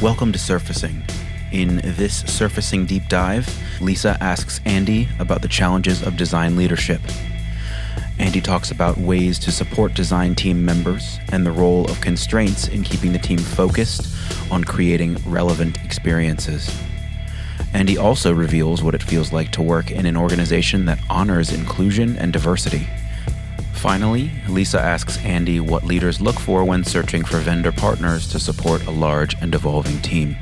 Welcome to Surfacing. In this Surfacing Deep Dive, Lisa asks Andy about the challenges of design leadership. Andy talks about ways to support design team members and the role of constraints in keeping the team focused on creating relevant experiences. Andy also reveals what it feels like to work in an organization that honors inclusion and diversity. Finally, Lisa asks Andy what leaders look for when searching for vendor partners to support a large and evolving team.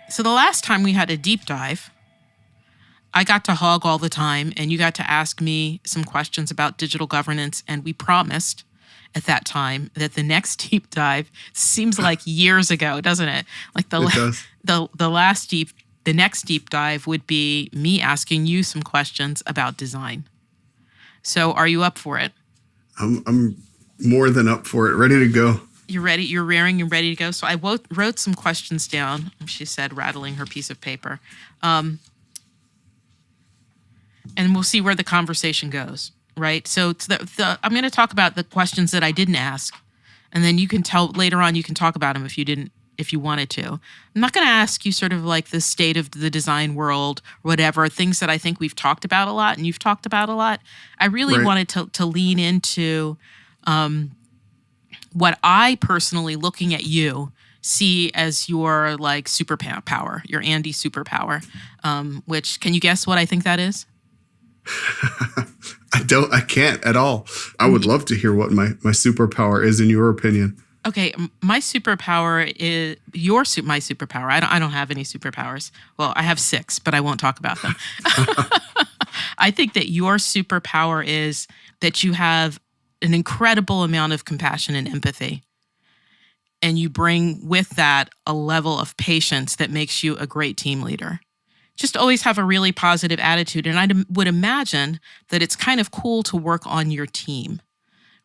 So the last time we had a deep dive, I got to hog all the time and you got to ask me some questions about digital governance. And we promised at that time that the next deep dive seems like years ago, doesn't it? Like the next deep dive would be me asking you some questions about design. So are you up for it? I'm more than up for it. Ready to go. You're ready? You're raring and ready to go? So I wrote some questions down, she said, rattling her piece of paper. And we'll see where the conversation goes, right? So I'm going to talk about the questions that I didn't ask. And then you can tell later on, you can talk about them if you wanted to. I'm not going to ask you sort of like the state of the design world, whatever, things that I think we've talked about a lot and you've talked about a lot. I really wanted to lean into what I personally, looking at you, see as your like superpower, your Andy superpower, which, can you guess what I think that is? I can't at all. I would love to hear what my superpower is in your opinion. Okay, my superpower is my superpower. I don't have any superpowers. Well, I have 6, but I won't talk about them. I think that your superpower is that you have an incredible amount of compassion and empathy. And you bring with that a level of patience that makes you a great team leader. Just always have a really positive attitude. And I would imagine that it's kind of cool to work on your team,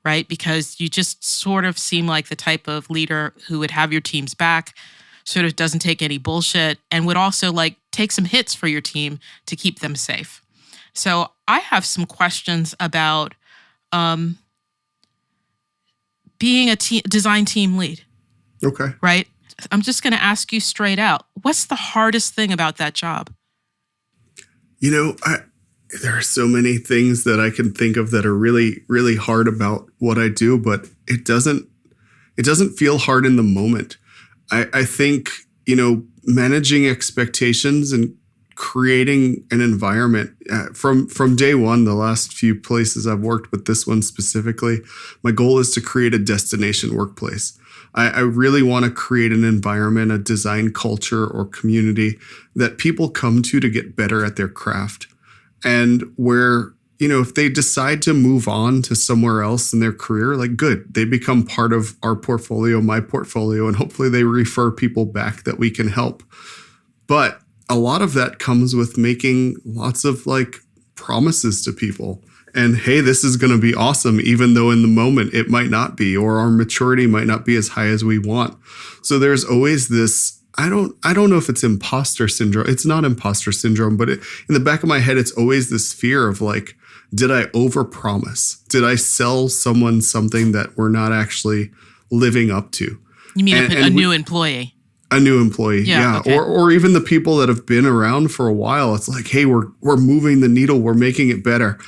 right? Because you just sort of seem like the type of leader who would have your team's back, sort of doesn't take any bullshit, and would also like take some hits for your team to keep them safe. So I have some questions about being a design team lead. Okay. Right? I'm just going to ask you straight out. What's the hardest thing about that job? You know, there are so many things that I can think of that are really, really hard about what I do, but it doesn't feel hard in the moment. I think, managing expectations and creating an environment from day one, the last few places I've worked, but this one specifically, my goal is to create a destination workplace. I really want to create an environment, a design culture or community that people come to get better at their craft. And where, if they decide to move on to somewhere else in their career, like good, they become part of our portfolio, my portfolio, and hopefully they refer people back that we can help. But a lot of that comes with making lots of like promises to people. And hey, this is going to be awesome, even though in the moment it might not be, or our maturity might not be as high as we want. So there's always this, I don't know if it's imposter syndrome. It's not imposter syndrome, but in the back of my head, it's always this fear of like, did I overpromise? Did I sell someone something that we're not actually living up to? You mean a new employee? A new employee, yeah. Okay. Or even the people that have been around for a while. It's like, hey, we're moving the needle. We're making it better.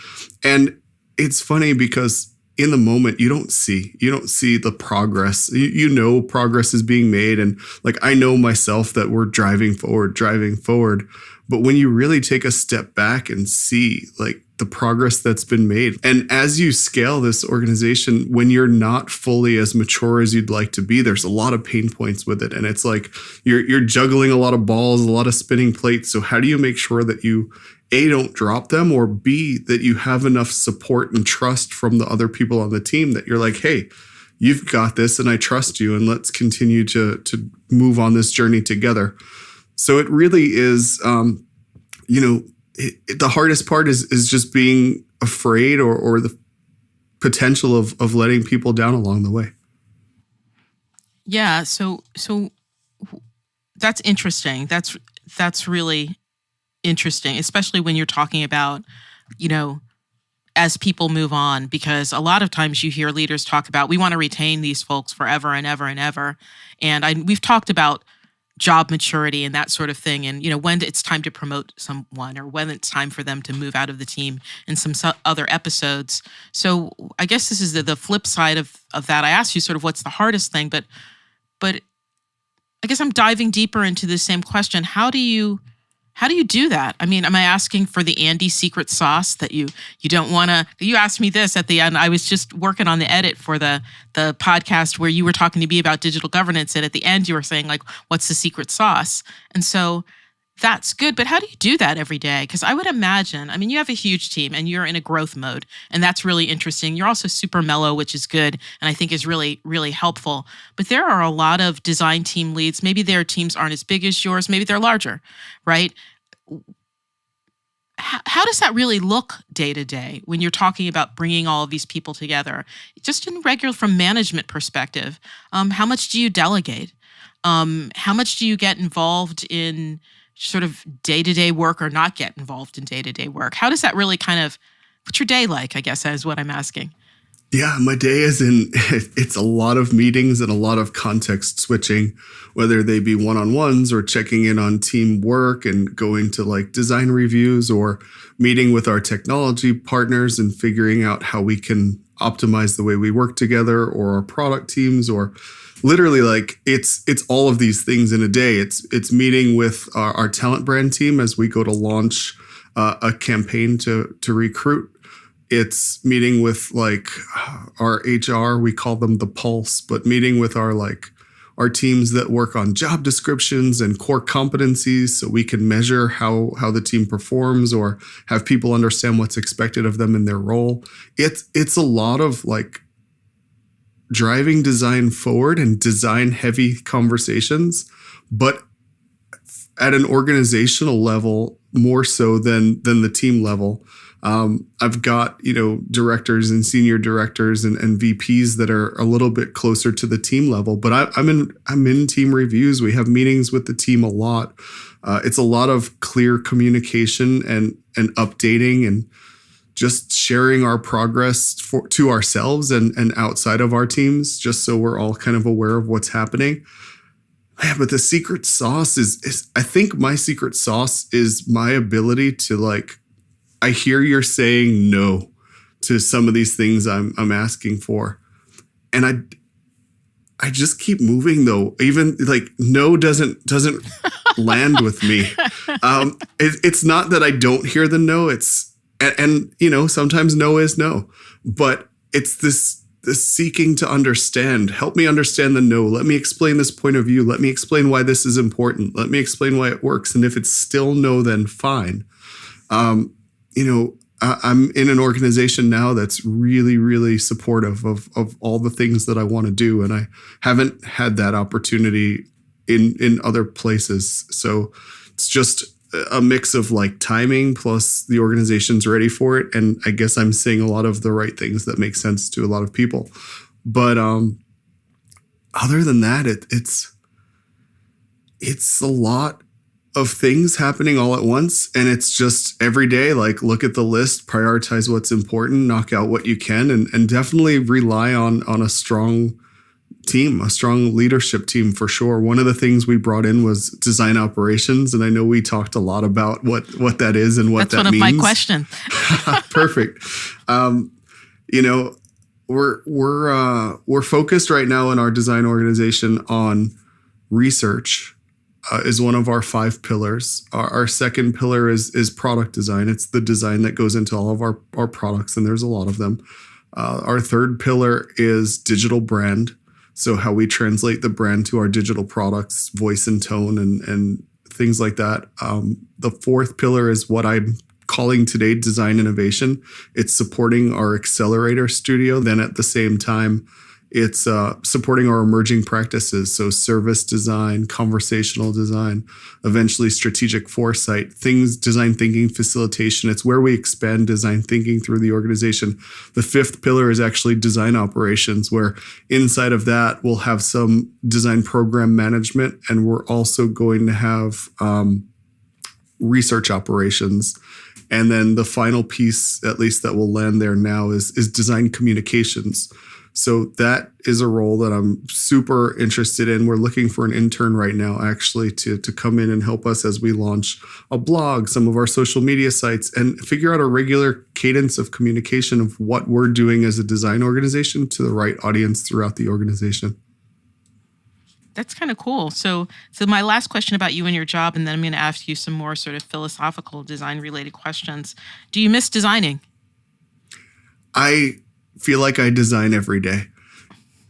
And it's funny because in the moment, you don't see the progress. You know progress is being made. And like, I know myself that we're driving forward. But when you really take a step back and see like the progress that's been made, and as you scale this organization, when you're not fully as mature as you'd like to be, there's a lot of pain points with it. And it's like you're juggling a lot of balls, a lot of spinning plates. So how do you make sure that you A, don't drop them, or B, that you have enough support and trust from the other people on the team that you're like, hey, you've got this and I trust you, and let's continue to move on this journey together. So it really is, the hardest part is just being afraid or the potential of letting people down along the way. Yeah. So that's interesting. That's really interesting, especially when you're talking about, as people move on, because a lot of times you hear leaders talk about, we want to retain these folks forever and ever and ever. And we've talked about job maturity and that sort of thing. And, when it's time to promote someone or when it's time for them to move out of the team in some other episodes. So I guess this is the flip side of that. I asked you sort of what's the hardest thing, but I guess I'm diving deeper into the same question. How do you do that? I mean, am I asking for the Andy secret sauce that you don't want to? You asked me this at the end. I was just working on the edit for the podcast where you were talking to me about digital governance, and at the end you were saying like, "What's the secret sauce?" And so that's good, but how do you do that every day? Because I would imagine, you have a huge team and you're in a growth mode, and that's really interesting. You're also super mellow, which is good, and I think is really, really helpful. But there are a lot of design team leads. Maybe their teams aren't as big as yours. Maybe they're larger, right? How does that really look day to day when you're talking about bringing all of these people together? Just in regular, from management perspective, how much do you delegate? How much do you get involved in sort of day-to-day work or not get involved in day-to-day work? How does that really what's your day like, I guess, is what I'm asking. Yeah, my day it's a lot of meetings and a lot of context switching, whether they be one-on-ones or checking in on team work and going to like design reviews or meeting with our technology partners and figuring out how we can optimize the way we work together, or our product teams, or literally like it's all of these things in a day. It's meeting with our talent brand team as we go to launch a campaign to recruit. It's meeting with like our HR, we call them the pulse, but meeting with our teams that work on job descriptions and core competencies so we can measure how the team performs or have people understand what's expected of them in their role. It's a lot of like driving design forward and design heavy conversations, but at an organizational level more so than the team level. I've got, directors and senior directors and VPs that are a little bit closer to the team level, but I'm in team reviews. We have meetings with the team a lot. It's a lot of clear communication and updating and just sharing our progress to ourselves and outside of our teams, just so we're all kind of aware of what's happening. Man, but the secret sauce is I think my secret sauce is my ability to I hear you're saying no to some of these things I'm asking for. And I just keep moving though. Even no doesn't land with me. It's not that I don't hear the no. And sometimes no is no, but it's this seeking to understand. Help me understand the no. Let me explain this point of view. Let me explain why this is important. Let me explain why it works. And if it's still no, then fine. I'm in an organization now that's really, really supportive of all the things that I want to do. And I haven't had that opportunity in other places. So it's just a mix of timing plus the organization's ready for it. And I guess I'm saying a lot of the right things that make sense to a lot of people. But other than that, it's a lot of things happening all at once. And it's just every day, look at the list, prioritize what's important, knock out what you can, and definitely rely on a strong team, a strong leadership team for sure. One of the things we brought in was design operations. And I know we talked a lot about what that is and what that means. That's one of my questions. Perfect. We're focused right now in our design organization on research. Is one of our 5 pillars. Our second pillar is product design. It's the design that goes into all of our products, and there's a lot of them. Our third pillar is digital brand. So how we translate the brand to our digital products, voice and tone and things like that. The fourth pillar is what I'm calling today design innovation. It's supporting our accelerator studio. Then at the same time, It's supporting our emerging practices. So service design, conversational design, eventually strategic foresight, design thinking facilitation. It's where we expand design thinking through the organization. The fifth pillar is actually design operations, where inside of that, we'll have some design program management, and we're also going to have research operations. And then the final piece, at least that will land there now, is design communications. So that is a role that I'm super interested in. We're looking for an intern right now, actually, to come in and help us as we launch a blog, some of our social media sites, and figure out a regular cadence of communication of what we're doing as a design organization to the right audience throughout the organization. That's kind of cool. So my last question about you and your job, and then I'm going to ask you some more sort of philosophical design-related questions. Do you miss designing? I feel like I design every day.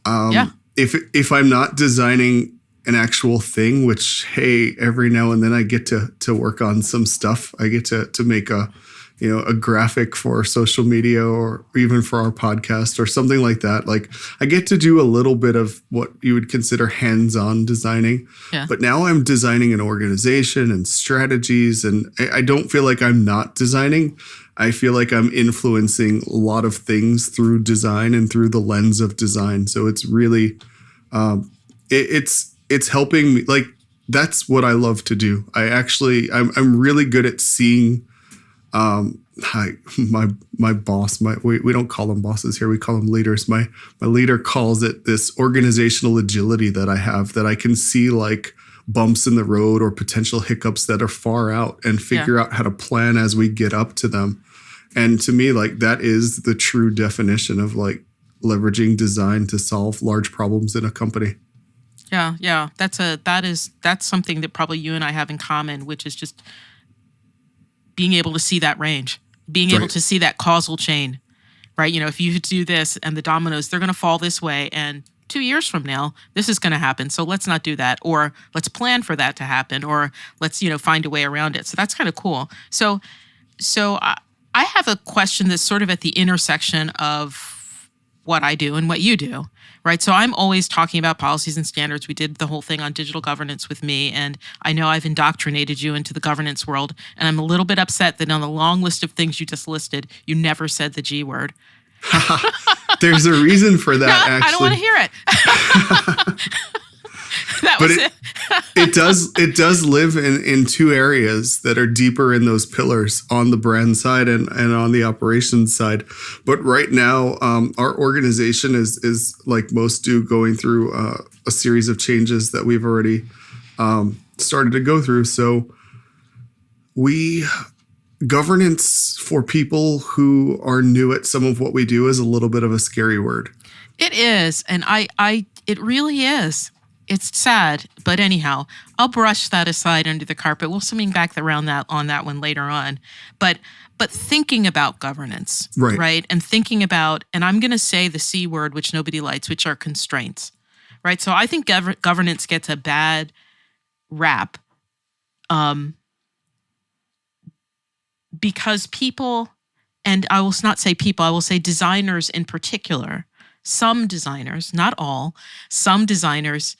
Yeah. If I'm not designing an actual thing, which, hey, every now and then I get to work on some stuff. I get to make a graphic for social media or even for our podcast or something like that. Like, I get to do a little bit of what you would consider hands-on designing. Yeah. But now I'm designing an organization and strategies, and I don't feel like I'm not designing. I feel like I'm influencing a lot of things through design and through the lens of design. So it's really, it's helping me. Like, that's what I love to do. I'm really good at seeing, my boss, we don't call them bosses here. We call them leaders. My leader calls it this organizational agility that I have, that I can see like bumps in the road or potential hiccups that are far out and figure out how to plan as we get up to them. And to me, like, that is the true definition of like leveraging design to solve large problems in a company. Yeah. That's something that probably you and I have in common, which is just being able to see that range, being able to see that causal chain, right? If you do this and the dominoes, they're going to fall this way, and 2 years from now, this is going to happen. So let's not do that, or let's plan for that to happen, or let's, find a way around it. So that's kind of cool. So I have a question that's sort of at the intersection of what I do and what you do, right? So I'm always talking about policies and standards. We did the whole thing on digital governance with me, and I know I've indoctrinated you into the governance world, and I'm a little bit upset that on the long list of things you just listed, you never said the G word. There's a reason for that, No, actually. I don't want to hear it. That was it. It does live in two areas that are deeper in those pillars, on the brand side and on the operations side. But right now, our organization is like most do, going through a series of changes that we've already started to go through. So governance for people who are new at some of what we do is a little bit of a scary word. It is. And it really is. It's sad, but anyhow, I'll brush that aside under the carpet. We'll swing back around on that one later on. But thinking about governance, right? And thinking about, and I'm going to say the C word, which nobody likes, which are constraints, right? So I think governance gets a bad rap because people, and I will not say people, I will say designers in particular, some designers, not all, some designers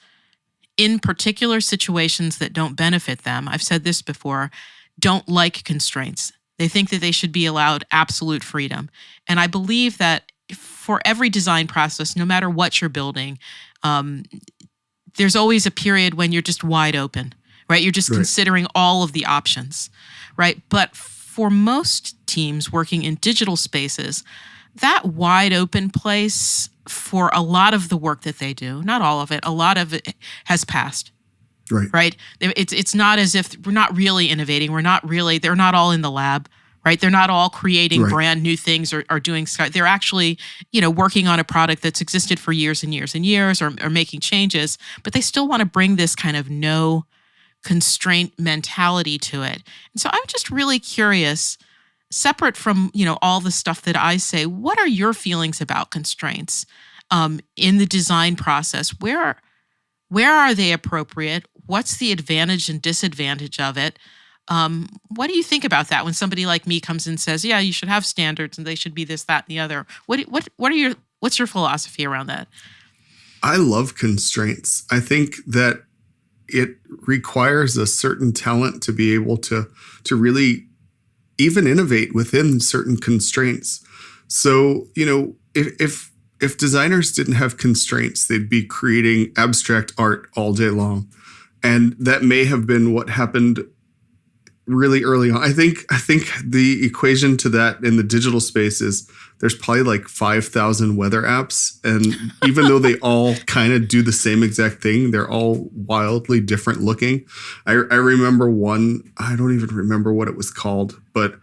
in particular situations that don't benefit them, I've said this before, don't like constraints. They think that they should be allowed absolute freedom. And I believe that for every design process, no matter what you're building, there's always a period when you're just wide open, right? You're just considering all of the options, right? But for most teams working in digital spaces, that wide open place for a lot of the work that they do, not all of it, a lot of it has passed. Right? It's not as if we're not really innovating. They're not all in the lab, right? They're not all creating brand new things or doing stuff. They're actually, working on a product that's existed for years and years and years or making changes, but they still want to bring this kind of no constraint mentality to it. And so I'm just really curious, separate from, all the stuff that I say, what are your feelings about constraints in the design process? Where are they appropriate? What's the advantage and disadvantage of it? What do you think about that when somebody like me comes and says, yeah, you should have standards and they should be this, that, and the other? What's your philosophy around that? I love constraints. I think that it requires a certain talent to be able to really even innovate within certain constraints. So, if designers didn't have constraints, they'd be creating abstract art all day long. And that may have been what happened really early on. I think the equation to that in the digital space is there's probably like 5,000 weather apps. And even though they all kind of do the same exact thing, they're all wildly different looking. I remember one, I don't even remember what it was called, but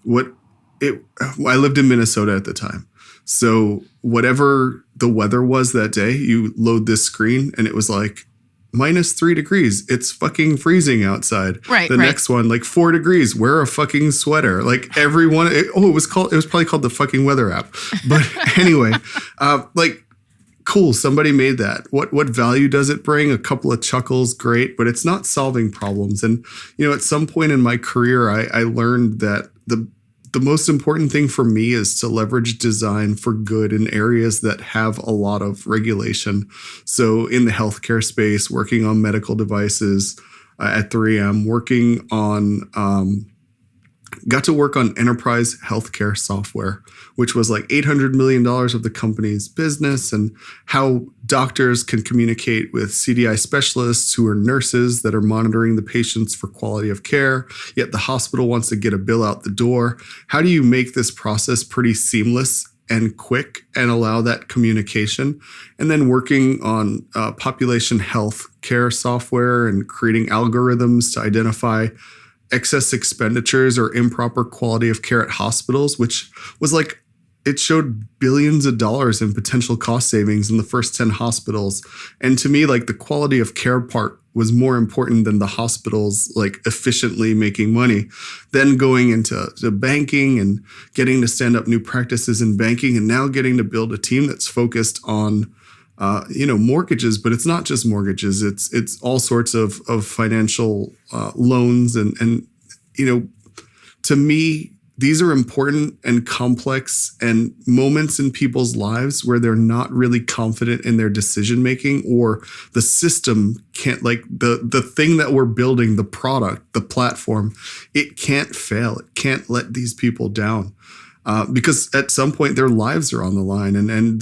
I lived in Minnesota at the time. So whatever the weather was that day, you load this screen and it was like -3 degrees. It's fucking freezing outside. Right. The next one, like 4 degrees. Wear a fucking sweater. Like everyone. It was probably called the fucking weather app. But anyway, cool. Somebody made that. What value does it bring? A couple of chuckles, great. But it's not solving problems. And at some point in my career, I learned that the most important thing for me is to leverage design for good in areas that have a lot of regulation. So in the healthcare space, working on medical devices at 3M, got to work on enterprise healthcare software, which was like $800 million of the company's business, and how doctors can communicate with CDI specialists who are nurses that are monitoring the patients for quality of care, yet the hospital wants to get a bill out the door. How do you make this process pretty seamless and quick and allow that communication? And then working on population health care software and creating algorithms to identify excess expenditures or improper quality of care at hospitals, which was like, it showed billions of dollars in potential cost savings in the first 10 hospitals. And to me, like, the quality of care part was more important than the hospitals like efficiently making money. Then going into banking and getting to stand up new practices in banking, and now getting to build a team that's focused on mortgages, but it's not just mortgages. It's all sorts of financial loans. And to me, these are important and complex and moments in people's lives where they're not really confident in their decision making, or the system can't, like the thing that we're building, the product, the platform, it can't fail. It can't let these people down. Because at some point their lives are on the line, and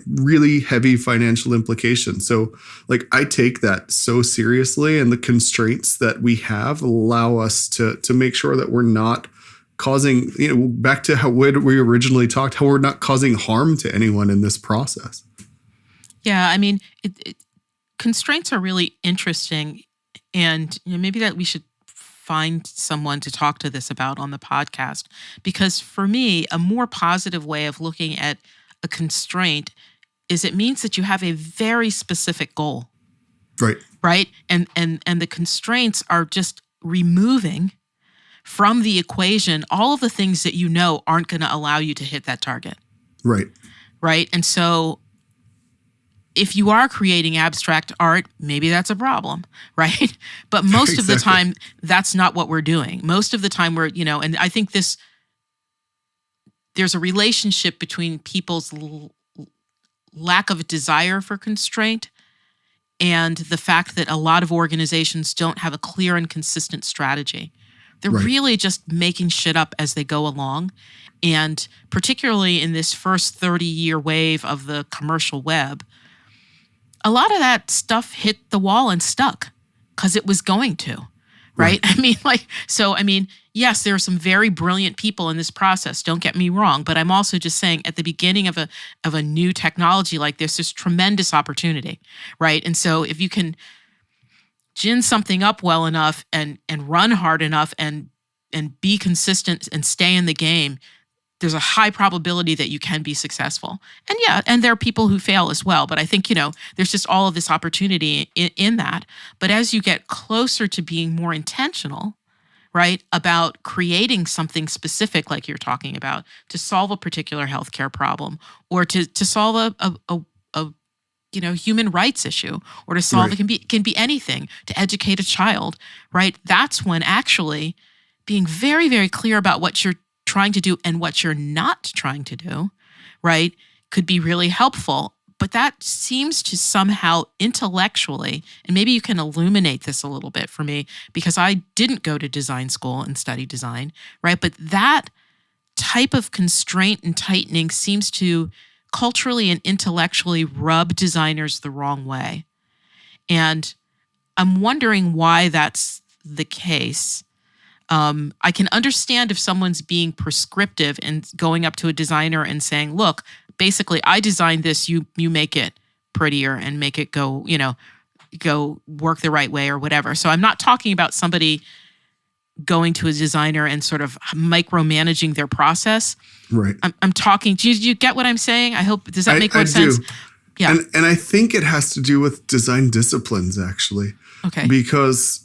really heavy financial implications. So like, I take that so seriously, and the constraints that we have allow us to make sure that we're not causing, back to how we originally talked, how we're not causing harm to anyone in this process. Yeah, I mean, constraints are really interesting, and maybe that we should find someone to talk to this about on the podcast. Because for me, a more positive way of looking at a constraint is it means that you have a very specific goal. Right. Right? And the constraints are just removing from the equation all of the things that aren't going to allow you to hit that target. Right. Right? And so if you are creating abstract art, maybe that's a problem, right? But most of the time, that's not what we're doing. Most of the time and I think there's a relationship between people's lack of desire for constraint and the fact that a lot of organizations don't have a clear and consistent strategy. They're really just making shit up as they go along. And particularly in this first 30-year wave of the commercial web, a lot of that stuff hit the wall and stuck because it was going to, right? I mean, yes, there are some very brilliant people in this process, don't get me wrong, but I'm also just saying at the beginning of a new technology like this, there's tremendous opportunity, right? And so if you can gin something up well enough and run hard enough and be consistent and stay in the game, there's a high probability that you can be successful. And there are people who fail as well. But I think, there's just all of this opportunity in that. But as you get closer to being more intentional, right, about creating something specific like you're talking about to solve a particular healthcare problem, or to solve a human rights issue, or to solve, it can be anything, to educate a child, right? That's when actually being very, very clear about what you're trying to do and what you're not trying to do, right, could be really helpful. But that seems to somehow intellectually, and maybe you can illuminate this a little bit for me, because I didn't go to design school and study design, right? But that type of constraint and tightening seems to culturally and intellectually rub designers the wrong way. And I'm wondering why that's the case. I can understand if someone's being prescriptive and going up to a designer and saying, look, basically I designed this, you make it prettier and make it go work the right way or whatever. So I'm not talking about somebody going to a designer and sort of micromanaging their process. Right. I'm talking, do you get what I'm saying? I hope, does that make more sense? Do. Yeah. And I think it has to do with design disciplines, actually. Okay. Because,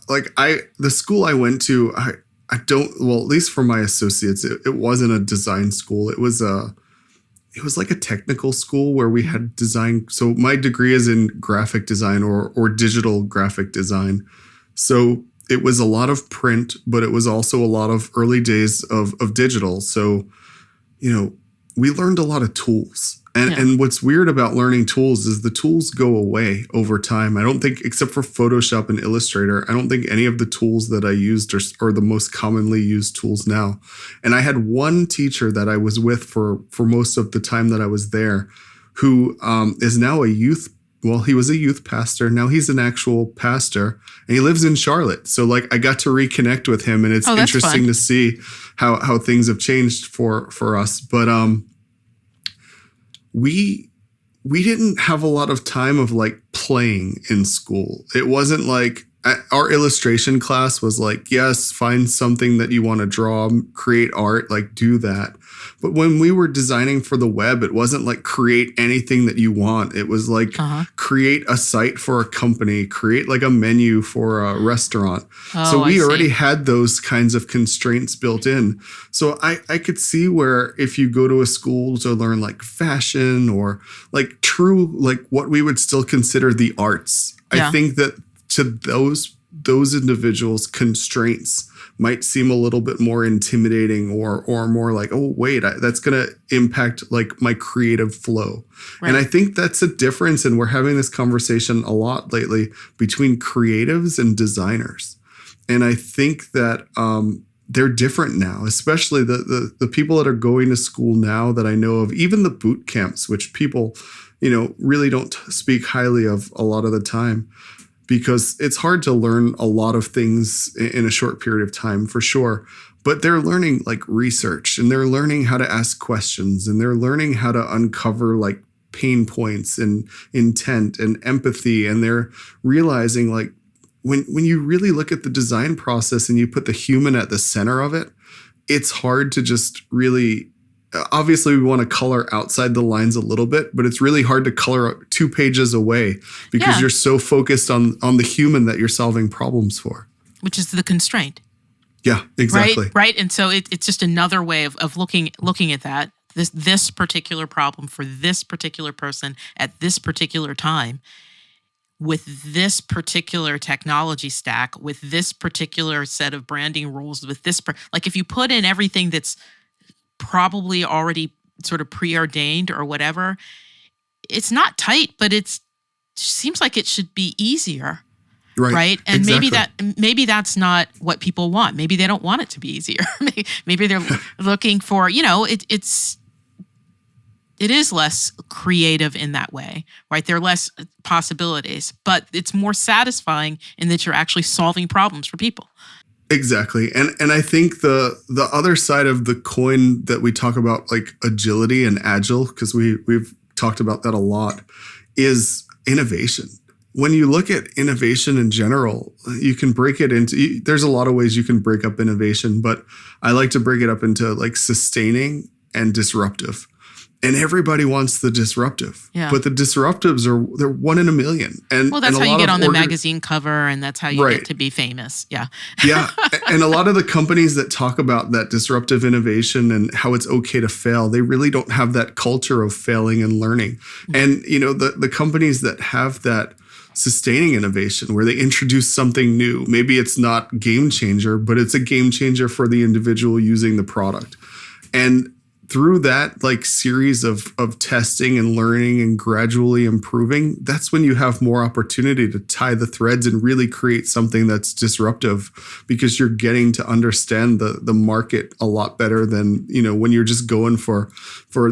like the school I went to, I don't, well, at least for my associates, it wasn't a design school. It was like a technical school where we had design. So my degree is in graphic design or digital graphic design. So it was a lot of print, but it was also a lot of early days of digital. So, we learned a lot of tools. And what's weird about learning tools is the tools go away over time. I don't think, except for Photoshop and Illustrator, I don't think any of the tools that I used are the most commonly used tools now. And I had one teacher that I was with for most of the time that I was there, who is now he was a youth pastor. Now he's an actual pastor and he lives in Charlotte. So like I got to reconnect with him, and it's interesting to see how things have changed for us. But we didn't have a lot of time of like playing in school. It wasn't like our illustration class was like, yes, find something that you want to draw, create art, like do that. But when we were designing for the web, it wasn't like create anything that you want. It was like create a site for a company, create like a menu for a restaurant. So we already had those kinds of constraints built in. So I could see where if you go to a school to learn like fashion or like true, like what we would still consider the arts, I think that to those individuals, constraints might seem a little bit more intimidating or more like, oh, wait, that's going to impact like my creative flow. Right. And I think that's a difference. And we're having this conversation a lot lately between creatives and designers. And I think that they're different now, especially the people that are going to school now that I know of, even the boot camps, which people, really don't speak highly of a lot of the time. Because it's hard to learn a lot of things in a short period of time, for sure. But they're learning like research, and they're learning how to ask questions, and they're learning how to uncover like pain points and intent and empathy. And they're realizing like when you really look at the design process and you put the human at the center of it, it's hard to just really, obviously we want to color outside the lines a little bit, but it's really hard to color 2 pages away because you're so focused on the human that you're solving problems for. Which is the constraint. Yeah, exactly. Right. And so it's just another way of looking at that, this particular problem for this particular person at this particular time, with this particular technology stack, with this particular set of branding rules, with this, like if you put in everything that's probably already sort of preordained or whatever, it's not tight, but it seems like it should be easier. Right. And maybe that's not what people want. Maybe they don't want it to be easier. Maybe they're looking for, it is less creative in that way, right? There are less possibilities, but it's more satisfying in that you're actually solving problems for people. Exactly. And I think the other side of the coin that we talk about, like agility and agile, because we've talked about that a lot, is innovation. When you look at innovation in general, you can break it into, there's a lot of ways you can break up innovation, but I like to break it up into like sustaining and disruptive. And everybody wants the disruptive, but the disruptives they're 1 in a million. And well, that's how you get on the magazine cover, and that's how you get to be famous. Yeah. Yeah. And a lot of the companies that talk about that disruptive innovation and how it's okay to fail, they really don't have that culture of failing and learning. And, the companies that have that sustaining innovation where they introduce something new, maybe it's not game changer, but it's a game changer for the individual using the product. And through that like series of testing and learning and gradually improving, that's when you have more opportunity to tie the threads and really create something that's disruptive, because you're getting to understand the market a lot better than, when you're just going for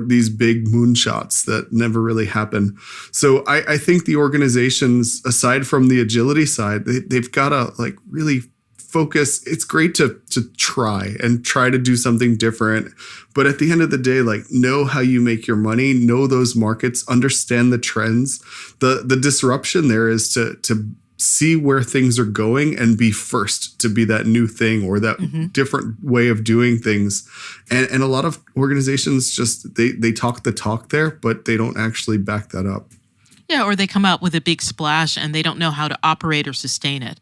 these big moonshots that never really happen. So I think the organizations, aside from the agility side, they've got to like really focus. It's great to try to do something different, but at the end of the day, like, know how you make your money, know those markets, understand the trends. The disruption there is to see where things are going and be first to be that new thing or that different way of doing things. And a lot of organizations just they talk the talk there, but they don't actually back that up. Yeah, or they come out with a big splash and they don't know how to operate or sustain it.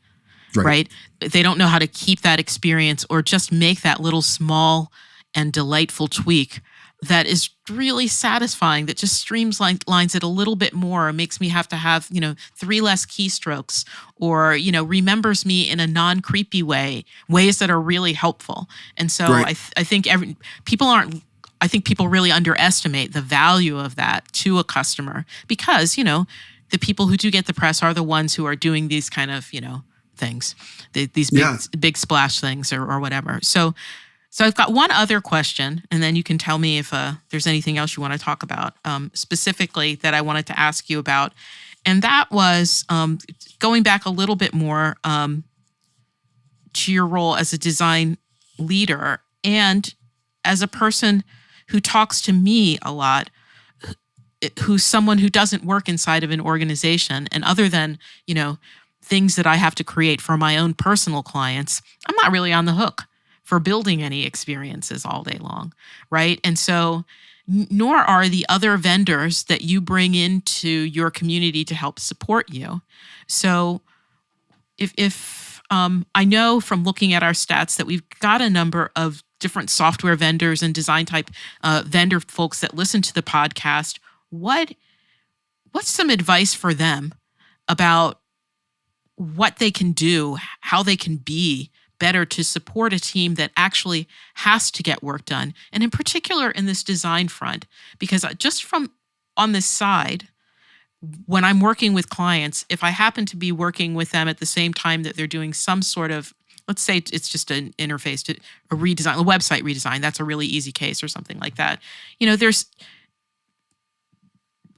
Right. They don't know how to keep that experience or just make that little small and delightful tweak that is really satisfying, that just streamlines it a little bit more, makes me have to have, 3 less keystrokes, or, remembers me in a non-creepy ways that are really helpful. And so I think people really underestimate the value of that to a customer, because, the people who do get the press are the ones who are doing these kind of, things, these big splash things or whatever. So I've got one other question, and then you can tell me if there's anything else you want to talk about specifically that I wanted to ask you about. And that was going back a little bit more to your role as a design leader and as a person who talks to me a lot, who's someone who doesn't work inside of an organization, and other than, things that I have to create for my own personal clients, I'm not really on the hook for building any experiences all day long, right? And so, nor are the other vendors that you bring into your community to help support you. So, if I know from looking at our stats that we've got a number of different software vendors and design type vendor folks that listen to the podcast, what's some advice for them about what they can do, how they can be better to support a team that actually has to get work done? And in particular in this design front, because just from on this side, when I'm working with clients, if I happen to be working with them at the same time that they're doing some sort of, let's say it's just an interface to a redesign, a website redesign, that's a really easy case or something like that. There's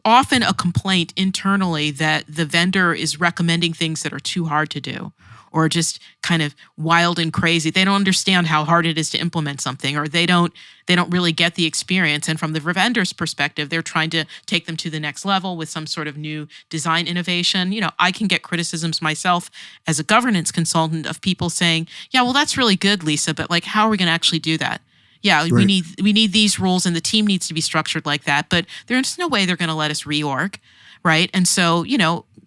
often a complaint internally that the vendor is recommending things that are too hard to do, or just kind of wild and crazy. They don't understand how hard it is to implement something, or they don't really get the experience. And from the vendor's perspective, they're trying to take them to the next level with some sort of new design innovation. I can get criticisms myself as a governance consultant of people saying, yeah, well, that's really good, Lisa, but like, how are we going to actually do that? Yeah, we need these rules, and the team needs to be structured like that, but there's no way they're going to let us reorg, right? And so,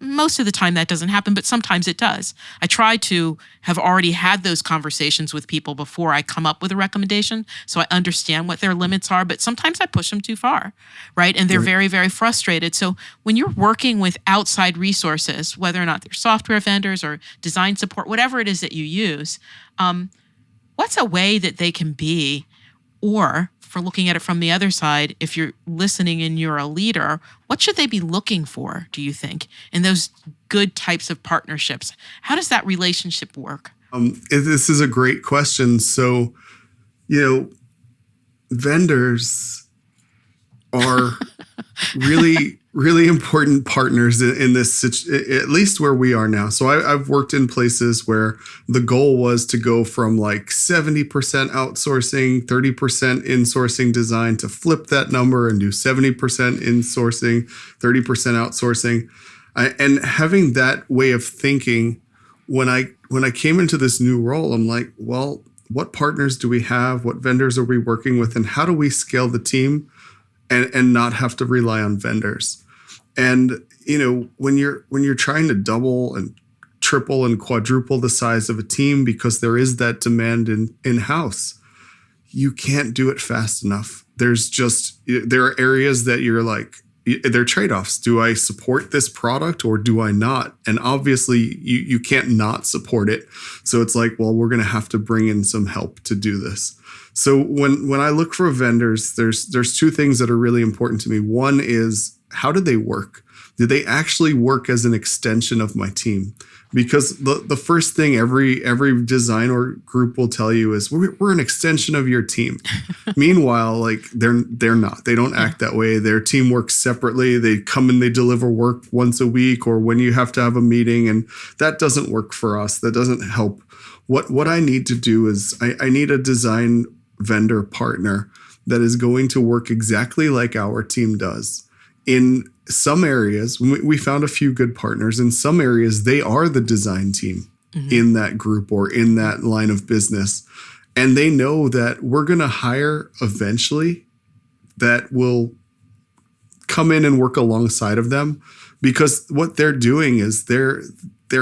most of the time that doesn't happen, but sometimes it does. I try to have already had those conversations with people before I come up with a recommendation, so I understand what their limits are, but sometimes I push them too far, right? And they're very, very frustrated. So when you're working with outside resources, whether or not they're software vendors or design support, whatever it is that you use, what's a way that they can be, or for looking at it from the other side, if you're listening and you're a leader, what should they be looking for, do you think, in those good types of partnerships? How does that relationship work? This is a great question. So, vendors are really, really important partners in this, at least where we are now. So I've worked in places where the goal was to go from like 70% outsourcing, 30% insourcing design, to flip that number and do 70% insourcing, 30% outsourcing. And having that way of thinking, when I came into this new role, I'm like, well, what partners do we have? What vendors are we working with? And how do we scale the team and not have to rely on vendors? And, when you're trying to double and triple and quadruple the size of a team because there is that demand in-house, you can't do it fast enough. There are areas that you're like, they're trade-offs. Do I support this product or do I not? And obviously you can't not support it. So it's like, well, we're going to have to bring in some help to do this. So when I look for vendors, there's two things that are really important to me. One is, how do they work? Do they actually work as an extension of my team? Because the first thing every design or group will tell you is we're an extension of your team. Meanwhile, like they're not. They don't act that way. Their team works separately. They come and they deliver work once a week or when you have to have a meeting, and that doesn't work for us. That doesn't help. What I need to do is I need a design vendor partner that is going to work exactly like our team does. In some areas, we found a few good partners. In some areas, they are the design team in that group or in that line of business. And they know that we're going to hire eventually that will come in and work alongside of them, because what they're doing is they're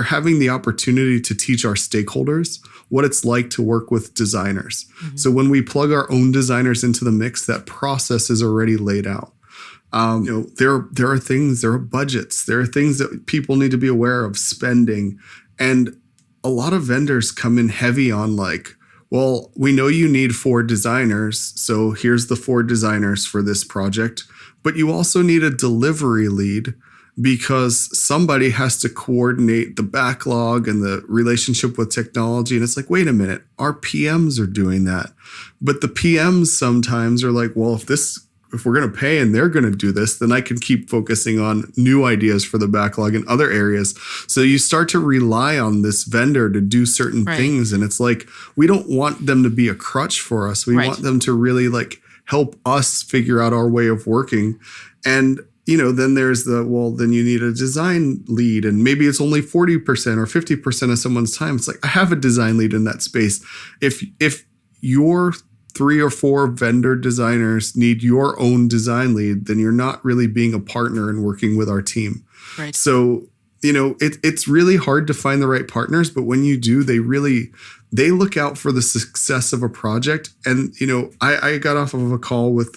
having the opportunity to teach our stakeholders what it's like to work with designers. So when we plug our own designers into the mix, that process is already laid out. There are things, there are budgets, there are things that people need to be aware of spending. And a lot of vendors come in heavy on like, well, we know you need 4 designers, so here's the 4 designers for this project. But you also need a delivery lead, because somebody has to coordinate the backlog and the relationship with technology. And it's like, wait a minute, our PMs are doing that. But the PMs sometimes are like, well, if we're going to pay and they're going to do this, then I can keep focusing on new ideas for the backlog in other areas. So you start to rely on this vendor to do certain things. And it's like, we don't want them to be a crutch for us. We want them to really like help us figure out our way of working. And then there's then you need a design lead, and maybe it's only 40% or 50% of someone's time. It's like, I have a design lead in that space. If your 3 or 4 vendor designers need your own design lead, then you're not really being a partner and working with our team. Right. So, it's really hard to find the right partners, but when you do, they look out for the success of a project. And, I got off of a call with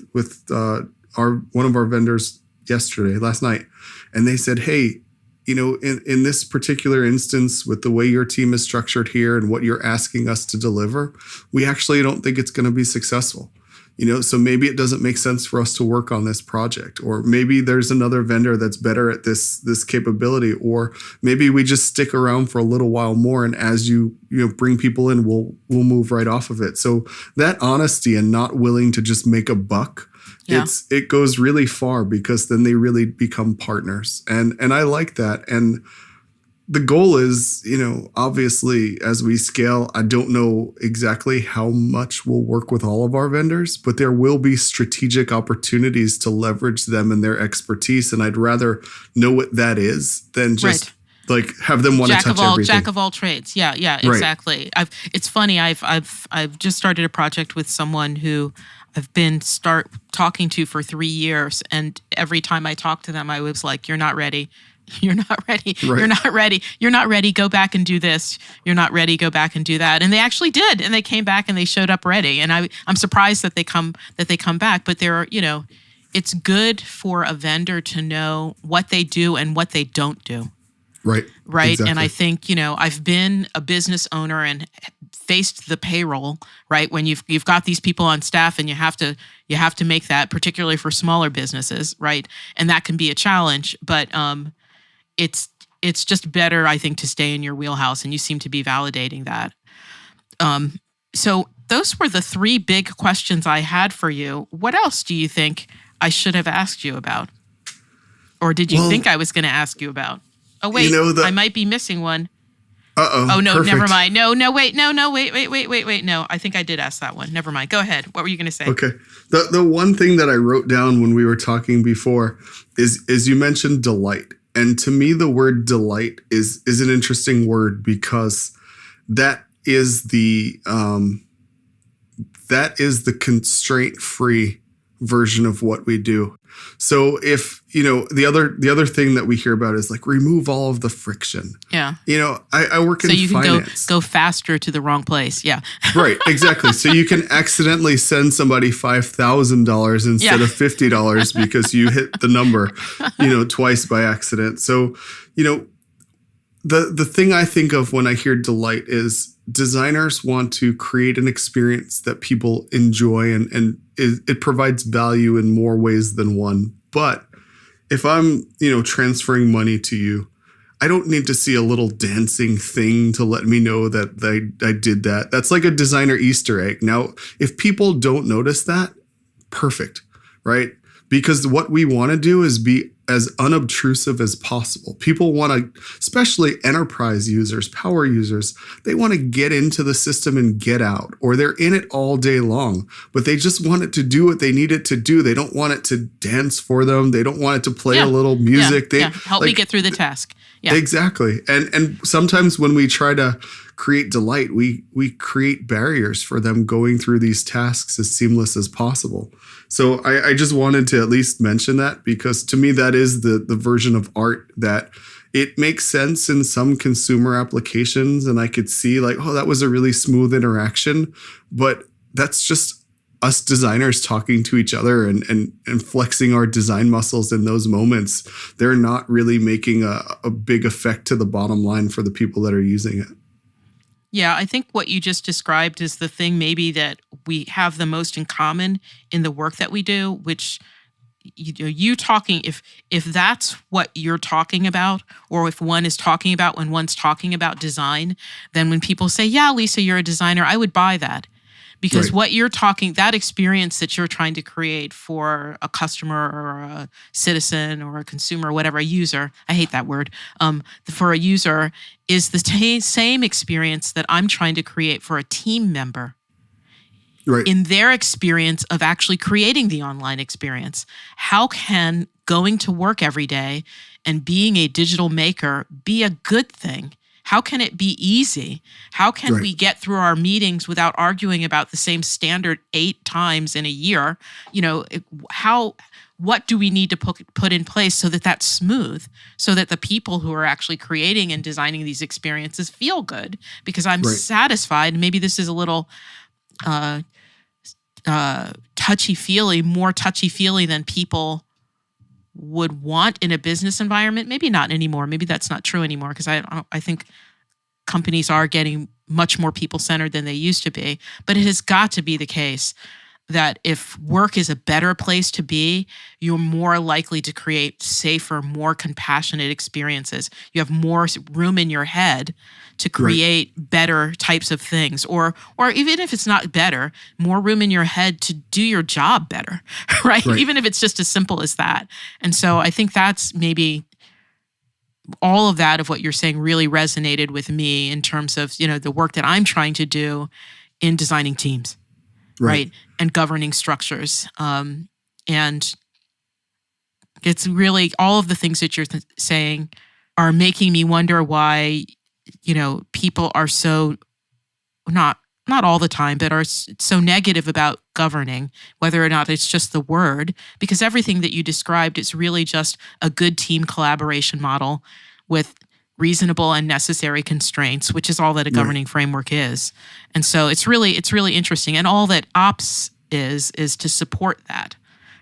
one of our vendors last night, and they said, hey, in this particular instance, with the way your team is structured here and what you're asking us to deliver, we actually don't think it's going to be successful. So maybe it doesn't make sense for us to work on this project, or maybe there's another vendor that's better at this capability, or maybe we just stick around for a little while more, and as you bring people in, we'll move right off of it. So that honesty and not willing to just make a buck, it goes really far, because then they really become partners. And I like that. And the goal is, obviously as we scale, I don't know exactly how much we'll work with all of our vendors, but there will be strategic opportunities to leverage them and their expertise. And I'd rather know what that is than just like have them want to touch everything. Jack of all trades. Yeah, exactly. It's funny. I've just started a project with someone who I've been talking to for 3 years, and every time I talk to them, I was like, "You're not ready. You're not ready. Right. You're not ready. You're not ready. Go back and do this. You're not ready. Go back and do that." And they actually did, and they came back and they showed up ready. And I'm surprised that they come back. But there are, it's good for a vendor to know what they do and what they don't do. Right. Exactly. And I think, I've been a business owner and faced the payroll, right? When you've got these people on staff and you have to make that, particularly for smaller businesses, right? And that can be a challenge, but it's just better, I think, to stay in your wheelhouse, and you seem to be validating that. So those were the 3 big questions I had for you. What else do you think I should have asked you about? Or did you think I was going to ask you about? Oh, wait, I might be missing one. Uh-oh. Oh, no, perfect. never mind. No, wait. Wait. No, I think I did ask that one. Never mind. Go ahead. What were you going to say? Okay. The one thing that I wrote down when we were talking before is you mentioned delight. And to me, the word delight is an interesting word, because that is the constraint-free version of what we do. So if, the other thing that we hear about is like remove all of the friction. Yeah. I work in so you finance. can go faster to the wrong place. Yeah. Right, exactly. So you can accidentally send somebody $5,000 instead of $50 because you hit the number, twice by accident. So, the thing I think of when I hear delight is designers want to create an experience that people enjoy and it provides value in more ways than one. But if I'm, transferring money to you, I don't need to see a little dancing thing to let me know that I did that. That's like a designer Easter egg. Now, if people don't notice that, perfect, right? Because what we want to do is be as unobtrusive as possible. People want to, especially enterprise users, power users, they want to get into the system and get out, or they're in it all day long, but they just want it to do what they need it to do. They don't want it to dance for them. They don't want it to play a little music. Help me get through the task. Yeah. Exactly. And sometimes when we try to create delight, we create barriers for them going through these tasks as seamless as possible. So I just wanted to at least mention that, because to me, that is the version of art that it makes sense in some consumer applications. And I could see like, oh, that was a really smooth interaction. But that's just us designers talking to each other and flexing our design muscles in those moments. They're not really making a big effect to the bottom line for the people that are using it. Yeah, I think what you just described is the thing maybe that we have the most in common in the work that we do, which you talking, if that's what you're talking about, or if one is talking about when one's talking about design, then when people say, yeah, Lisa, you're a designer, I would buy that. Because what you're talking, that experience that you're trying to create for a customer or a citizen or a consumer, or whatever, a user, I hate that word, for a user is the same experience that I'm trying to create for a team member. Right. In their experience of actually creating the online experience. How can going to work every day and being a digital maker be a good thing? How can it be easy? How can we get through our meetings without arguing about the same standard 8 times in a year? What do we need to put in place so that that's smooth, so that the people who are actually creating and designing these experiences feel good? Because I'm satisfied. Maybe this is a little touchy-feely, more touchy-feely than people would want in a business environment. Maybe not anymore. Maybe that's not true anymore, because I think companies are getting much more people-centered than they used to be. But it has got to be the case that if work is a better place to be, you're more likely to create safer, more compassionate experiences. You have more room in your head to create better types of things, or even if it's not better, more room in your head to do your job better, right? Even if it's just as simple as that. And so I think that's maybe all of that of what you're saying really resonated with me in terms of, the work that I'm trying to do in designing teams. Right. And governing structures. And it's really all of the things that you're saying are making me wonder why, people are so not all the time, but are so negative about governing, whether or not it's just the word, because everything that you described is really just a good team collaboration model with reasonable and necessary constraints, which is all that a governing framework is. And so it's really interesting. And all that ops is to support that,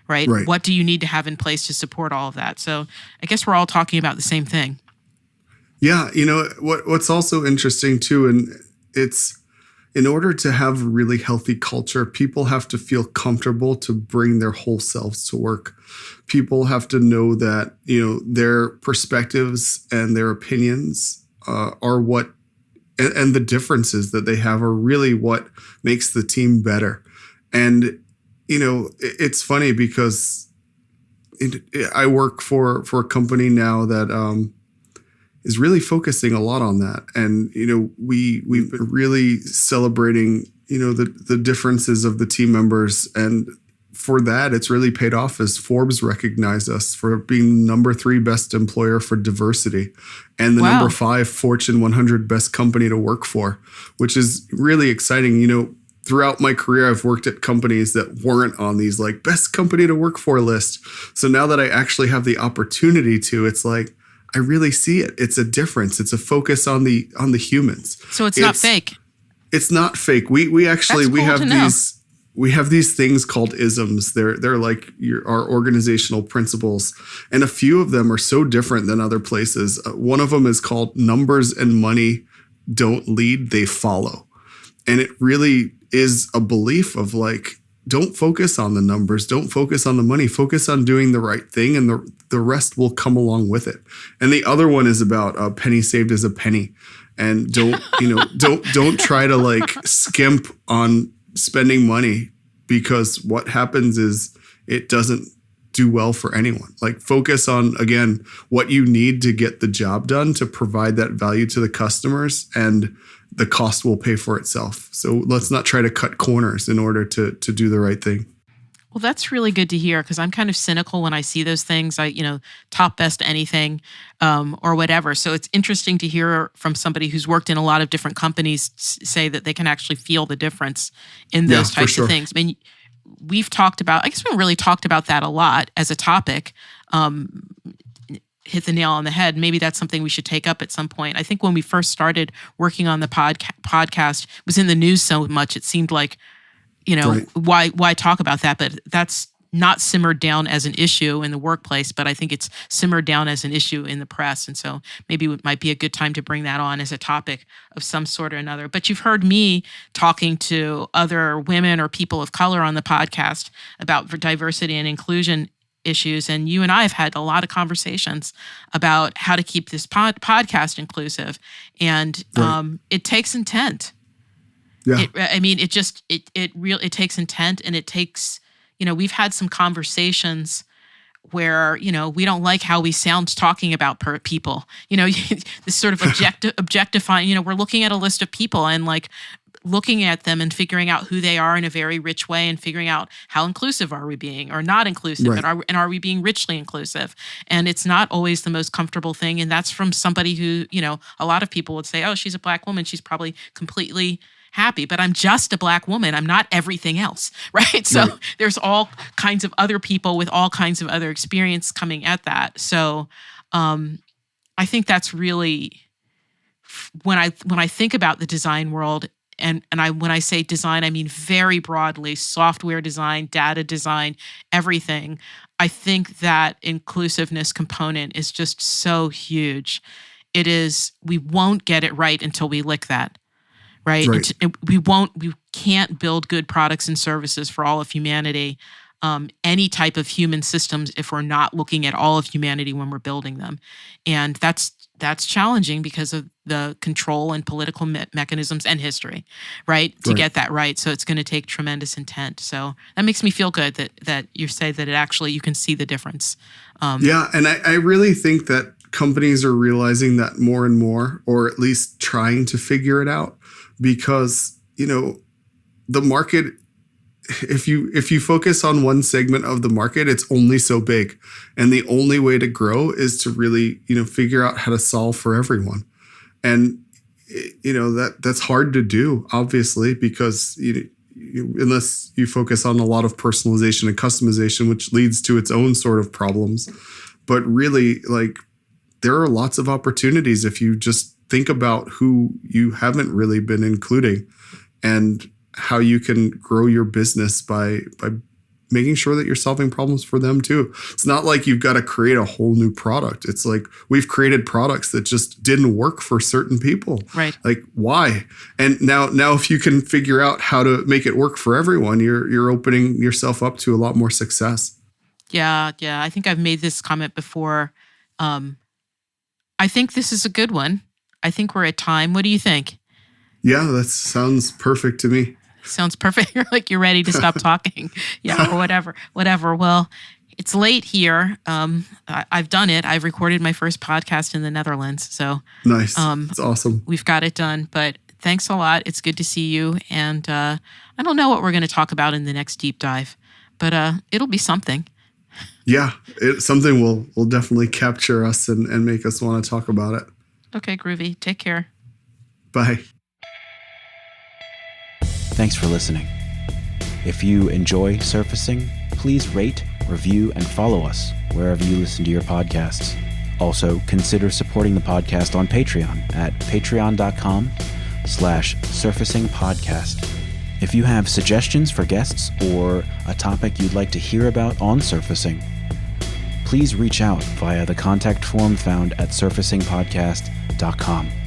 right? What do you need to have in place to support all of that? So I guess we're all talking about the same thing. Yeah. What's also interesting too, and it's in order to have a really healthy culture, people have to feel comfortable to bring their whole selves to work. People have to know that, their perspectives and their opinions are what, and the differences that they have are really what makes the team better. And, it's funny because I work for a company now that is really focusing a lot on that. And, we've been really celebrating, the differences of the team members. And for that, it's really paid off as Forbes recognized us for being the number 3 best employer for diversity and the number 5 Fortune 100 best company to work for, which is really exciting. throughout my career, I've worked at companies that weren't on these like best company to work for list. So now that I actually have the opportunity to, it's like, I really see it. It's a difference. It's a focus on the humans. So it's not fake. It's not fake. We actually, That's cool to know. we have these things called isms. They're like our organizational principles. And a few of them are so different than other places. One of them is called numbers and money don't lead, they follow. And it really is a belief of like, don't focus on the numbers, don't focus on the money, focus on doing the right thing, and the rest will come along with it. And the other one is about a penny saved is a penny. And don't try to like skimp on spending money, because what happens is it doesn't do well for anyone. Like focus on, again, what you need to get the job done to provide that value to the customers, and the cost will pay for itself. So let's not try to cut corners in order to do the right thing. Well, that's really good to hear, because I'm kind of cynical when I see those things. Top best anything or whatever. So it's interesting to hear from somebody who's worked in a lot of different companies say that they can actually feel the difference in those types of things. I mean, we've talked about, I guess we haven't really talked about that a lot as a topic. Hit the nail on the head. Maybe that's something we should take up at some point. I think when we first started working on the podcast, it was in the news so much, it seemed like, right. Why talk about that? But that's not simmered down as an issue in the workplace, but I think it's simmered down as an issue in the press. And so maybe it might be a good time to bring that on as a topic of some sort or another. But you've heard me talking to other women or people of color on the podcast about diversity and inclusion issues. And you and I have had a lot of conversations about how to keep this podcast inclusive. And right. It takes intent. Yeah. It takes intent, and it takes, we've had some conversations where, we don't like how we sound talking about people, this sort of objectifying, we're looking at a list of people and like looking at them and figuring out who they are in a very rich way, and figuring out how inclusive are we being or not inclusive, right. and are we being richly inclusive? And it's not always the most comfortable thing. And that's from somebody who, a lot of people would say, oh, she's a Black woman, she's probably completely happy, but I'm just a Black woman. I'm not everything else, right? So right. There's all kinds of other people with all kinds of other experience coming at that. So I think that's really, when I think about the design world, and when I say design, I mean very broadly, software design, data design, everything. I think that inclusiveness component is just so huge. It is, we won't get it right until we lick that, right? We can't build good products and services for all of humanity, any type of human systems, if we're not looking at all of humanity when we're building them. And that's challenging because of the control and political mechanisms and history, right? To get that right. So it's going to take tremendous intent. So that makes me feel good that you say that it actually, you can see the difference. Yeah. And I really think that companies are realizing that more and more, or at least trying to figure it out, because, the market, if you focus on one segment of the market, it's only so big. And the only way to grow is to really, figure out how to solve for everyone. And, that's hard to do, obviously, because, unless you focus on a lot of personalization and customization, which leads to its own sort of problems. But really, like, there are lots of opportunities if you just think about who you haven't really been including, and how you can grow your business by making sure that you're solving problems for them too. It's not like you've got to create a whole new product. It's like we've created products that just didn't work for certain people. Right. Like, why? And now if you can figure out how to make it work for everyone, you're opening yourself up to a lot more success. Yeah. I think I've made this comment before. I think this is a good one. I think we're at time. What do you think? Yeah, that sounds perfect to me. Sounds perfect. You're like, you're ready to stop talking. Yeah, or whatever. Well, it's late here. I've done it. I've recorded my first podcast in the Netherlands. So nice. It's awesome. We've got it done. But thanks a lot. It's good to see you. And I don't know what we're going to talk about in the next deep dive, but it'll be something. Yeah, something will definitely capture us and make us want to talk about it. Okay, groovy. Take care. Bye. Thanks for listening. If you enjoy surfacing, please rate, review, and follow us wherever you listen to your podcasts. Also, consider supporting the podcast on Patreon at patreon.com/surfacingpodcast. If you have suggestions for guests or a topic you'd like to hear about on surfacing, please reach out via the contact form found at surfacingpodcast.com.